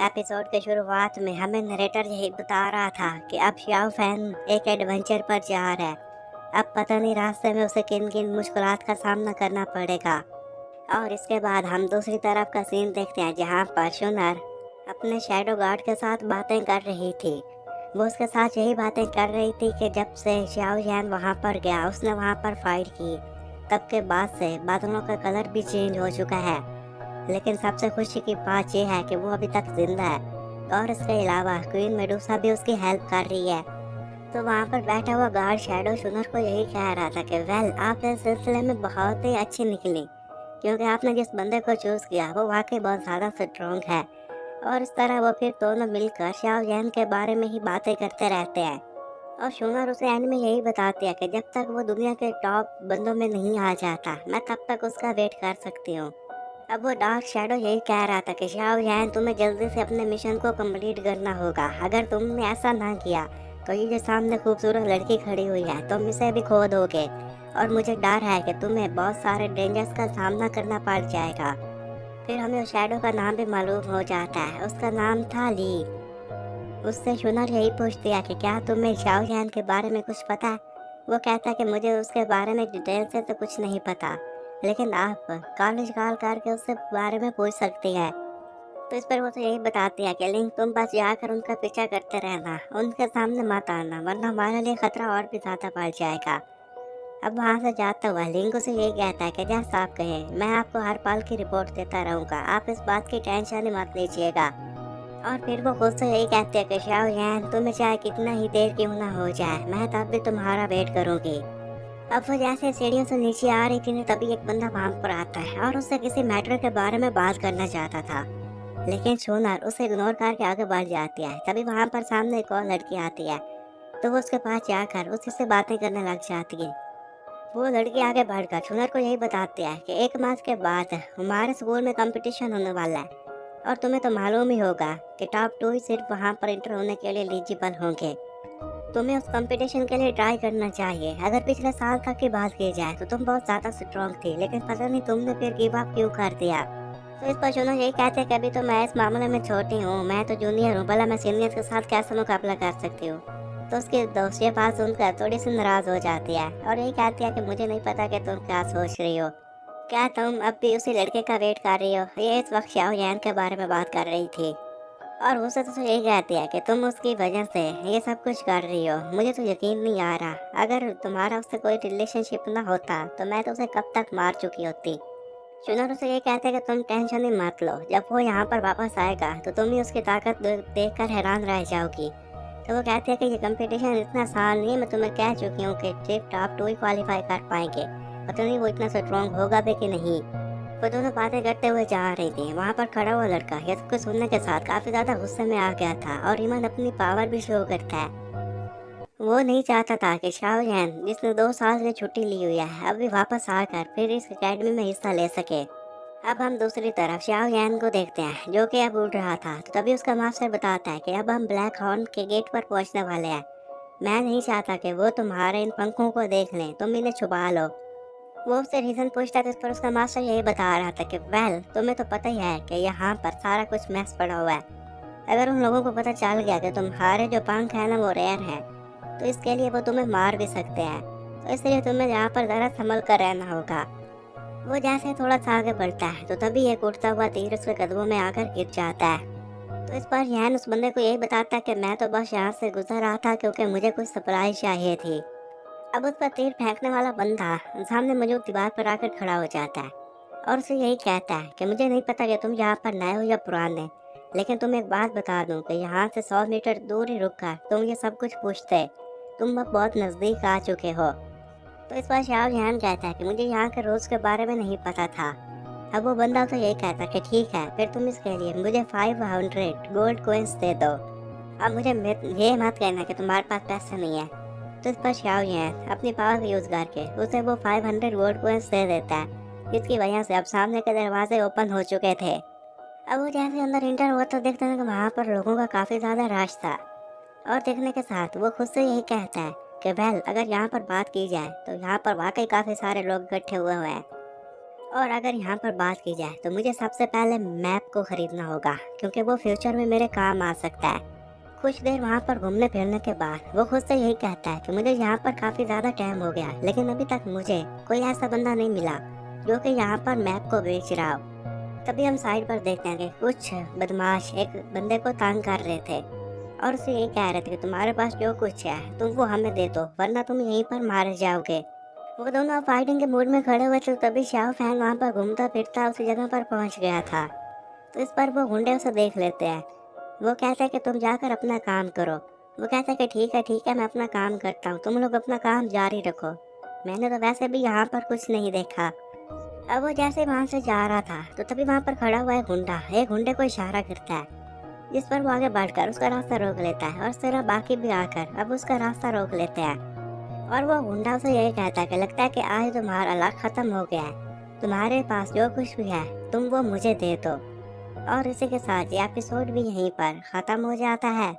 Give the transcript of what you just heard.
Episode के शुरुआत में हमें नरेटर यही बता रहा था कि अब शाओ फैन एक एडवेंचर पर जा रहा है। अब पता नहीं रास्ते में उसे किन किन मुश्किलात का सामना करना पड़ेगा। और इसके बाद हम दूसरी तरफ का सीन देखते हैं जहां पर शुनर अपने शैडो गार्ड के साथ बातें कर रही थी। वो उसके साथ यही बातें कर रही थी कि जब से शाओ यान वहां पर गया, उसने वहां पर फाइट की, तब के बाद से बादलों का कलर भी चेंज हो चुका है। लेकिन सबसे खुशी की बात यह है कि वो अभी तक जिंदा है और इसके अलावा क्वीन मेडुसा भी उसकी हेल्प कर रही है। तो वहाँ पर बैठा हुआ गार्ड शैडो शुनर को यही कह रहा था कि वेल, आप इस सिलसिले में बहुत ही अच्छी निकली, क्योंकि आपने जिस बंदे को चूज किया वो वाकई बहुत ज़्यादा स्ट्रॉन्ग है। और इस तरह वो फिर दोनों मिलकर शाओ जैन के बारे में ही बातें करते रहते हैं। और शुनर उसे एंड में यही बताती है कि जब तक वो दुनिया के टॉप बंदों में नहीं आ जाता, मैं तब तक उसका वेट कर सकती हूँ। अब वो डार्क शैडो यही कह रहा था कि शाओ यान, तुम्हें जल्दी से अपने मिशन को कंप्लीट करना होगा। अगर तुमने ऐसा ना किया तो ये जो सामने खूबसूरत लड़की खड़ी हुई है, तुम इसे भी खो दोगे। और मुझे डर है कि तुम्हें बहुत सारे डेंजर्स का सामना करना पड़ जाएगा। फिर हमें उस शैडो का नाम भी मालूम हो जाता है। उसका नाम था ली। उससे शुनर यही पूछती है कि क्या तुम्हें शाओ यान के बारे में कुछ पता है। वो कहता है कि मुझे उसके बारे में डिटेल से तो कुछ नहीं पता, लेकिन आप कॉलेज कॉल करके उससे बारे में पूछ सकती हैं। तो इस पर वो तो यही बताती है कि लिंक, तुम बस जाकर उनका पीछा करते रहना, उनके सामने मत आना, वरना हमारे लिए खतरा और भी ज़्यादा बढ़ जाएगा। अब वहाँ से जाता हुआ लिंक उसे यही कहता है कि जैसा आप कहें, मैं आपको हर पल की रिपोर्ट देता रहूँगा, आप इस बात की टेंशन ही मत लीजिएगा। और फिर वो खुद से यही कहती है कि शाओ यान, तुम्हें चाहे कितना ही देर क्यों ना हो जाए, मैं तब भी तुम्हारा वेट करूँगी। अब वो जैसे सीढ़ियों से नीचे आ रही थी, तभी एक बंदा वहां पर आता है और उससे किसी मैटर के बारे में बात करना चाहता था। लेकिन सोनर उसे इग्नोर करके आगे बढ़ जाती है। तभी वहां पर सामने एक और लड़की आती है, तो वो उसके पास जाकर उसी से बातें करने लग जाती है। वो लड़की आगे बढ़कर सोनर को यही बताती है कि 1 माह के बाद हमारे स्कूल में कंपटीशन होने वाला है, और तुम्हें तो मालूम ही होगा कि टॉप 2 ही सिर्फ वहाँ पर इंटर होने के लिए एलिजिबल होंगे। तुम्हें उस कंपटीशन के लिए ट्राई करना चाहिए। अगर पिछले साल तक की बात की जाए तो तुम बहुत ज़्यादा स्ट्रॉन्ग थी, लेकिन पता नहीं तुमने फिर गिव अप क्यों कर दिया। तो इस पर चुनो यही कहते हैं कि अभी तो मैं इस मामले में छोटी हूँ, मैं तो जूनियर हूँ, भला मैं सीनियर के साथ कैसे मुकाबला कर सकती हूँ। तो उसकी दोस्त ये बात सुनकर थोड़ी सी नाराज हो जाती है और यही कहती है कि मुझे नहीं पता कि तुम क्या सोच रही हो। क्या तुम अब भी उसी लड़के का वेट कर रही हो? ये इस वक्त शाओ यान के बारे में बात कर रही थी और उसे तो यही कहती है कि तुम उसकी वजह से ये सब कुछ कर रही हो। मुझे तो यकीन नहीं आ रहा, अगर तुम्हारा उससे कोई रिलेशनशिप ना होता तो मैं तो उसे कब तक मार चुकी होती। शुनर उसे ये कहते हैं कि तुम टेंशन ही मत लो, जब वो यहाँ पर वापस आएगा तो तुम ही उसकी ताकत देख कर हैरान रह जाओगी। तो वो कहते हैं कि ये कंपटीशन इतना आसान नहीं है, मैं तुम्हें कह चुकी हूँ कि सिर्फ टॉप 2 ही क्वालिफाई कर पाएंगे, पता नहीं वो इतना स्ट्रॉन्ग होगा भी कि नहीं। वो दोनों बातें करते हुए जा रही थी। वहाँ पर खड़ा हुआ लड़का ये सब कुछ सुनने के साथ काफी ज्यादा गुस्से में आ गया था और ईमान अपनी पावर भी शो करता है। वो नहीं चाहता था कि शाओ यान, जिसने 2 साल की छुट्टी ली हुई है, अभी वापस आकर फिर इस एकेडमी में हिस्सा ले सके। अब हम दूसरी तरफ शाओ यान को देखते हैं, जो कि अब उड़ रहा था। तो तभी उसका मास्टर बताता है कि अब हम ब्लैक हॉर्न के गेट पर पहुंचने वाले हैं। मैं नहीं चाहता कि वो तुम्हारे इन पंखों को देख लें, तुम इन्हें छुपा लो। वो उससे रीजन पूछता था, इस पर उसका मास्टर यही बता रहा था कि वेल, तुम्हें तो पता ही है कि यहाँ पर सारा कुछ मैस पड़ा हुआ है। अगर उन लोगों को पता चल गया कि तुम्हारे जो पंख है ना वो रेयर है, तो इसके लिए वो तुम्हें मार भी सकते हैं। तो इसलिए तुम्हें यहाँ पर जरा संभल कर रहना होगा। वो जैसे थोड़ा सा आगे बढ़ता है तो तभी एक उड़ता हुआ तीर उसके कदमों में आकर गिर जाता है। तो इस पर यहन उस बंदे को यही बताता है कि मैं तो बस यहाँ से गुजर रहा था क्योंकि मुझे कुछ सप्लाई चाहिए थी। अब उस पर तीर फेंकने वाला बंदा सामने मौजूद दीवार पर आकर खड़ा हो जाता है और उसे यही कहता है कि मुझे नहीं पता कि तुम यहाँ पर नए हो या पुराने, लेकिन तुम एक बात बता दूं कि यहाँ से 100 मीटर दूर ही रुक कर तुम ये सब कुछ पूछते, तुम अब बहुत नज़दीक आ चुके हो। तो इस बार शाह जहान कहता है कि मुझे यहाँ के रोज के बारे में नहीं पता था। अब वो बंदा तो यही कहता है कि ठीक है, फिर तुम इसके लिए मुझे 500 गोल्ड कोइंस दे दो। अब मुझे ये मत कहना कि तुम्हारे पास पैसे नहीं है। तो इस पर शाओ यान अपनी पावर का यूज करके उसे वो 500 गोल्ड कोइंस दे देता है, जिसकी वजह से अब सामने के दरवाजे ओपन हो चुके थे। अब वो जैसे अंदर इंटर हुआ तो देखते हैं कि वहाँ पर लोगों का काफी ज्यादा रश था, और देखने के साथ वो खुद से यही कहता है कि वेल, अगर यहाँ पर बात की जाए तो यहाँ पर वाकई काफी सारे लोग इकट्ठे हुए हैं। और अगर यहाँ पर बात की जाए तो मुझे सबसे पहले मैप को खरीदना होगा, क्योंकि वो फ्यूचर में मेरे काम आ सकता है। कुछ देर वहाँ पर घूमने फिरने के बाद वो खुद से यही कहता है कि मुझे यहाँ पर काफ़ी ज़्यादा टाइम हो गया, लेकिन अभी तक मुझे कोई ऐसा बंदा नहीं मिला जो कि यहाँ पर मैप को बेच रहा हो। तभी हम साइड पर देखते हैं कि कुछ बदमाश एक बंदे को तंग कर रहे थे और उसे ये कह रहे थे कि तुम्हारे पास जो कुछ है तुम वो हमें दे दो, वरना तुम यहीं पर मारे जाओगे। वो दोनों फाइटिंग के मूड में खड़े हुए थे, तभी शाओ फैन वहाँ पर घूमता फिरता उसी जगह पर पहुँच गया था। तो इस पर वो गुंडे उसे देख लेते हैं। वो कहते हैं कि तुम जाकर अपना काम करो। वो कहते हैं कि ठीक है मैं अपना काम करता हूँ, तुम लोग अपना काम जारी रखो, मैंने तो वैसे भी यहाँ पर कुछ नहीं देखा। अब वो जैसे वहाँ से जा रहा था तो तभी वहाँ पर खड़ा हुआ एक गुंडे को इशारा करता है, जिस पर वो आगे बढ़कर उसका रास्ता रोक लेता है और सिर्फ बाकी भी आकर अब उसका रास्ता रोक लेते हैं। और वो गुंडा उसे यही कहता है कि लगता है कि आज तुम्हारा लक खत्म हो गया है, तुम्हारे पास जो कुछ भी है तुम वो मुझे दे दो। और इसी के साथ ये एपिसोड भी यहीं पर ख़त्म हो जाता है।